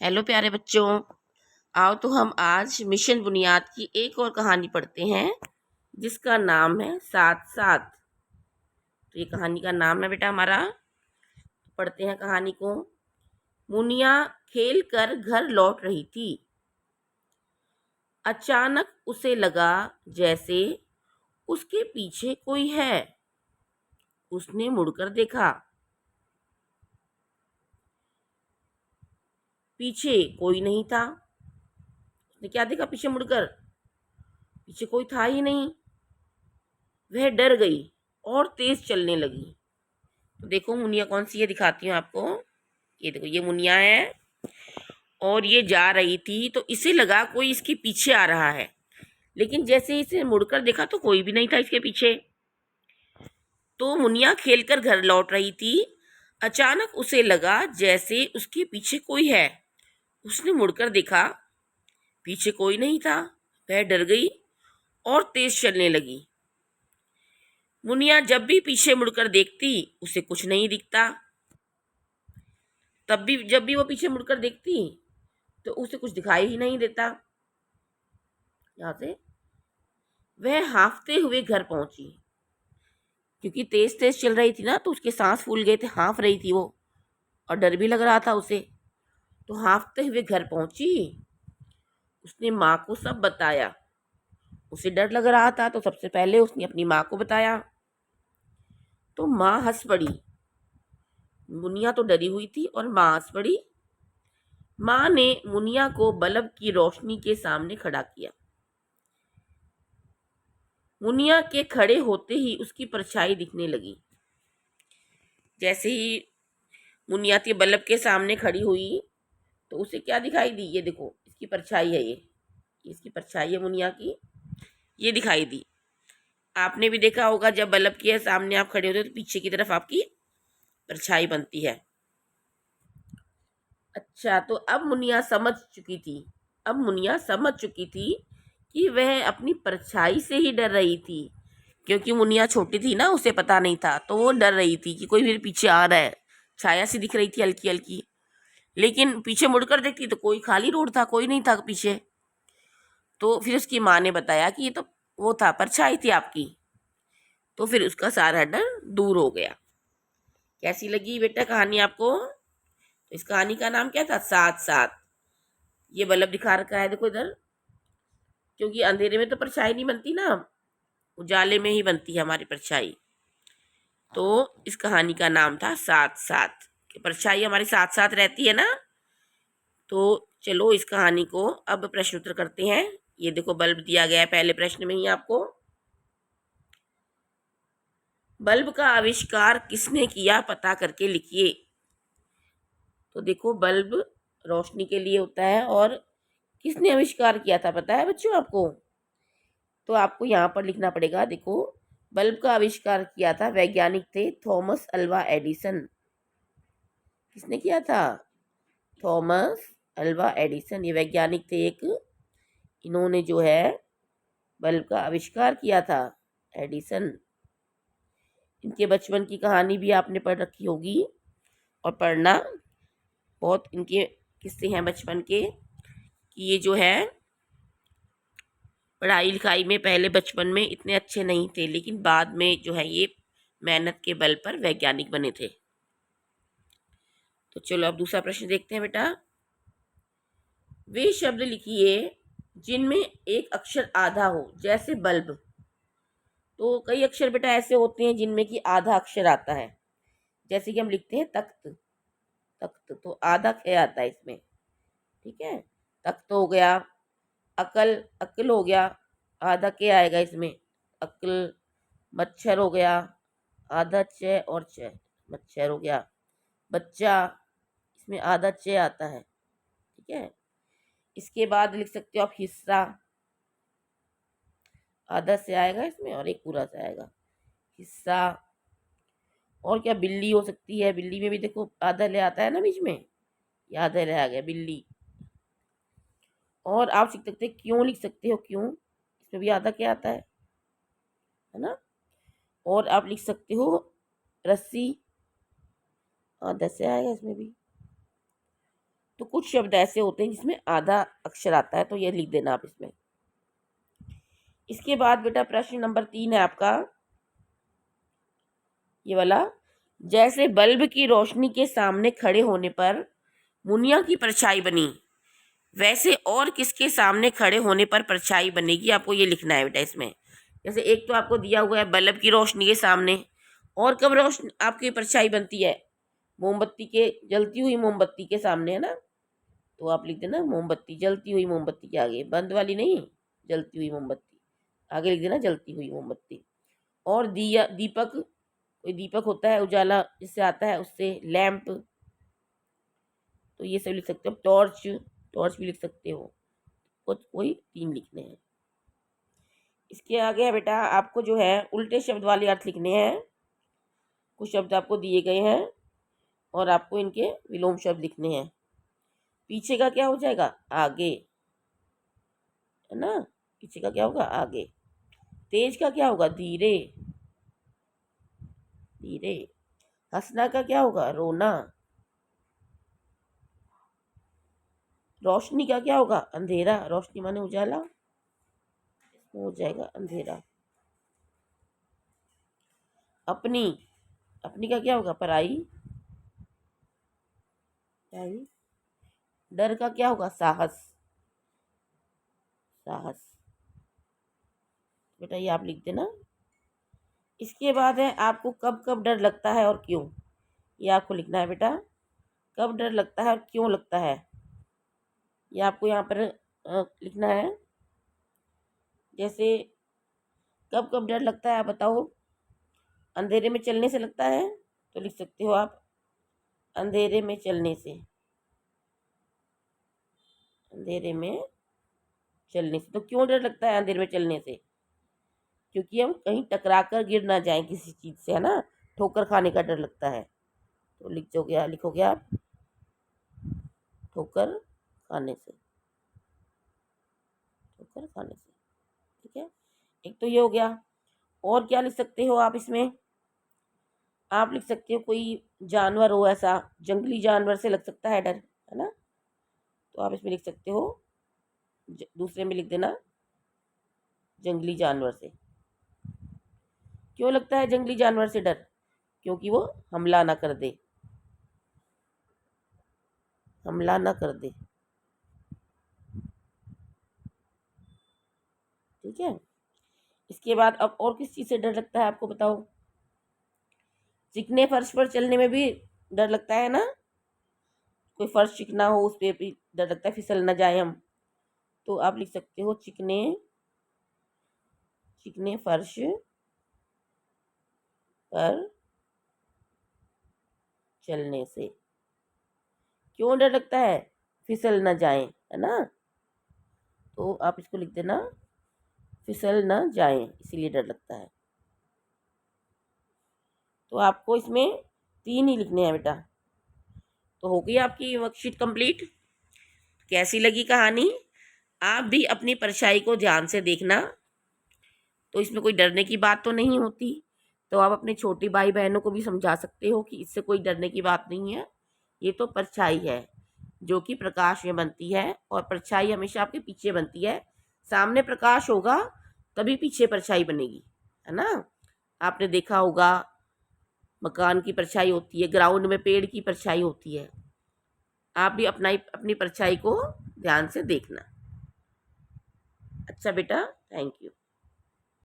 Hello प्यारे बच्चों, आओ तो हम आज मिशन बुनियाद की एक और कहानी पढ़ते हैं जिसका नाम है साथ साथ। तो ये कहानी का नाम है बेटा हमारा। पढ़ते हैं कहानी को। मुनिया खेल कर घर लौट रही थी। अचानक उसे लगा जैसे उसके पीछे कोई है। उसने मुड़कर देखा। पीछे कोई नहीं था। उसने क्या देखा? पीछे मुड़कर पीछे कोई था ही नहीं। वह डर गई और तेज चलने लगी। तो देखो मुनिया कौन सी है, दिखाती हूँ आपको। ये देखो, ये मुनिया है और ये जा रही थी तो इसे लगा कोई इसके पीछे आ रहा है, लेकिन जैसे इसे मुड़कर देखा तो कोई भी नहीं था इसके पीछे। तो मुनिया खेलकर घर लौट रही थी। अचानक उसे लगा जैसे उसके पीछे कोई है। उसने मुड़कर देखा, पीछे कोई नहीं था। वह डर गई और तेज चलने लगी। मुनिया जब भी पीछे मुड़कर देखती उसे कुछ नहीं दिखता। तब भी जब भी वो पीछे मुड़कर देखती तो उसे कुछ दिखाई ही नहीं देता। यहाँ से वह हाँफते हुए घर पहुंची। क्योंकि तेज तेज चल रही थी ना, तो उसके सांस फूल गए थे, हाँफ रही थी वो, और डर भी लग रहा था उसे। तो हाँफते हुए घर पहुंची। उसने माँ को सब बताया। उसे डर लग रहा था तो सबसे पहले उसने अपनी माँ को बताया। तो माँ हंस पड़ी। मुनिया तो डरी हुई थी और माँ हंस पड़ी। माँ ने मुनिया को बल्ब की रोशनी के सामने खड़ा किया। मुनिया के खड़े होते ही उसकी परछाई दिखने लगी। जैसे ही मुनिया के बल्ब के सामने खड़ी हुई तो उसे क्या दिखाई दी? ये देखो, इसकी परछाई है। ये इसकी परछाई है मुनिया की, ये दिखाई दी। आपने भी देखा होगा, जब बल्ब के सामने आप खड़े होते हो तो पीछे की तरफ आपकी परछाई बनती है। अच्छा, तो अब मुनिया समझ चुकी थी। अब मुनिया समझ चुकी थी कि वह अपनी परछाई से ही डर रही थी। क्योंकि मुनिया छोटी थी ना, उसे पता नहीं था, तो वो डर रही थी कि कोई मेरे पीछे आ रहा है। छाया सी दिख रही थी हल्की हल्की, लेकिन पीछे मुड़कर देखती तो कोई खाली रोड था, कोई नहीं था पीछे। तो फिर उसकी माँ ने बताया कि ये तो वो था, परछाई थी आपकी। तो फिर उसका सारा डर दूर हो गया। कैसी लगी बेटा कहानी आपको? इस कहानी का नाम क्या था? साथ साथ। ये बल्ब दिखा रखा है, देखो इधर। क्योंकि अंधेरे में तो परछाई नहीं बनती ना, उजाले में ही बनती है हमारी परछाई। तो इस कहानी का नाम था साथ साथ, कि परछाई हमारे साथ साथ रहती है ना। तो चलो इस कहानी को अब प्रश्न उत्तर करते हैं। ये देखो, बल्ब दिया गया है पहले प्रश्न में ही आपको। बल्ब का आविष्कार किसने किया, पता करके लिखिए। तो देखो, बल्ब रोशनी के लिए होता है और किसने आविष्कार किया था पता है बच्चों आपको? तो आपको यहाँ पर लिखना पड़ेगा। देखो, बल्ब का आविष्कार किया था, वैज्ञानिक थे थॉमस अल्वा एडिसन। किसने किया था? थॉमस अल्वा एडिसन, ये वैज्ञानिक थे एक। इन्होंने जो है बल्ब का आविष्कार किया था, एडिसन। इनके बचपन की कहानी भी आपने पढ़ रखी होगी, और पढ़ना। बहुत इनके किस्से हैं बचपन के, कि ये जो है पढ़ाई लिखाई में पहले बचपन में इतने अच्छे नहीं थे, लेकिन बाद में जो है ये मेहनत के बल पर वैज्ञानिक बने थे। तो चलो अब दूसरा प्रश्न देखते हैं बेटा। वे शब्द लिखिए जिनमें एक अक्षर आधा हो, जैसे बल्ब। तो कई अक्षर बेटा ऐसे होते हैं जिनमें कि आधा अक्षर आता है। जैसे कि हम लिखते हैं तख्त। तख्त तो आधा ख आता है इसमें, ठीक है। तख्त हो गया। अकल, अक्ल हो गया, आधा के आएगा इसमें, अक्ल। मच्छर हो गया, आधा च और च, मच्छर हो गया। बच्चा, इसमें आधा च आता है, ठीक है। इसके बाद लिख सकते हो आप हिस्सा, आधा से आएगा इसमें और एक पूरा से आएगा, हिस्सा। और क्या, बिल्ली हो सकती है। बिल्ली में भी देखो आधा ले आता है ना बीच में, ये आधा ले आ गया बिल्ली। और आप सीख सकते हैं क्यों, लिख सकते हो क्यों, इसमें भी आधा क्या आता है ना। और आप लिख सकते हो रस्सी, आधा से आएगा इसमें भी। तो कुछ शब्द ऐसे होते हैं जिसमें आधा अक्षर आता है, तो ये लिख देना आप इसमें। इसके बाद बेटा प्रश्न नंबर 3 है आपका ये वाला, जैसे बल्ब की रोशनी के सामने खड़े होने पर मुनिया की परछाई बनी, वैसे और किसके सामने खड़े होने पर परछाई बनेगी, आपको ये लिखना है बेटा इसमें। जैसे एक तो आपको दिया हुआ है बल्ब की रोशनी के सामने, और कब रोशनी आपकी परछाई बनती है, मोमबत्ती के, जलती हुई मोमबत्ती के सामने, है ना। तो आप लिख देना मोमबत्ती, जलती हुई मोमबत्ती के आगे, बंद वाली नहीं, जलती हुई मोमबत्ती, आगे लिख देना जलती हुई मोमबत्ती। और दिया, दीपक, कोई दीपक होता है उजाला जिससे आता है, उससे लैंप, तो ये सब लिख सकते हो। टॉर्च, टॉर्च भी लिख सकते हो। वही 3 लिखने हैं। इसके आगे है बेटा आपको जो है उल्टे शब्द वाले अर्थ लिखने हैं। कुछ शब्द आपको दिए गए हैं और आपको इनके विलोम शब्द लिखने हैं। पीछे का क्या हो जाएगा, आगे, है ना। पीछे का क्या होगा, आगे। तेज का क्या होगा, धीरे, धीरे। हंसना का क्या होगा, रोना। रोशनी का क्या होगा, अंधेरा, रोशनी माने उजाला, हो जाएगा अंधेरा। अपनी, अपनी का क्या होगा, पराई, पराई। डर का क्या होगा, साहस, साहस। बेटा ये आप लिख देना। इसके बाद है आपको कब कब डर लगता है और क्यों, ये आपको लिखना है बेटा। कब डर लगता है और क्यों लगता है, ये आपको यहाँ पर लिखना है। जैसे कब कब डर लगता है आप बताओ, अंधेरे में चलने से लगता है, तो लिख सकते हो आप अंधेरे में चलने से, अंधेरे में चलने से। तो क्यों डर लगता है अंधेरे में चलने से, क्योंकि हम कहीं टकरा कर गिर ना जाएं किसी चीज़ से, है ना, ठोकर खाने का डर लगता है। तो लिखोगे आप ठोकर खाने से, ठोकर खाने से, ठीक है। एक तो ये हो गया। और क्या लिख सकते हो आप इसमें, आप लिख सकते हो कोई जानवर हो ऐसा, जंगली जानवर से लग सकता है डर, है ना। तो आप इसमें लिख सकते हो, दूसरे में लिख देना जंगली जानवर से। क्यों लगता है जंगली जानवर से डर, क्योंकि वो हमला ना कर दे, हमला ना कर दे, ठीक है। इसके बाद अब और किस चीज़ से डर लगता है आपको बताओ, चिकने फर्श पर चलने में भी डर लगता है ना, कोई फर्श चिकना हो उस पर भी डर लगता है, फिसल ना जाए हम। तो आप लिख सकते हो चिकने, चिकने फर्श पर चलने से क्यों डर लगता है, फिसल ना जाए, है ना। तो आप इसको लिख देना फिसल ना जाए, इसीलिए डर लगता है। तो आपको इसमें 3 ही लिखने हैं बेटा। तो हो गई आपकी वर्कशीट कंप्लीट। कैसी लगी कहानी, आप भी अपनी परछाई को ध्यान से देखना। तो इसमें कोई डरने की बात तो नहीं होती, तो आप अपने छोटे भाई बहनों को भी समझा सकते हो कि इससे कोई डरने की बात नहीं है, ये तो परछाई है जो कि प्रकाश में बनती है, और परछाई हमेशा आपके पीछे बनती है। सामने प्रकाश होगा तभी पीछे परछाई बनेगी, है ना। आपने देखा होगा मकान की परछाई होती है, ग्राउंड में पेड़ की परछाई होती है। आप भी अपनी परछाई को ध्यान से देखना। अच्छा बेटा, थैंक यू।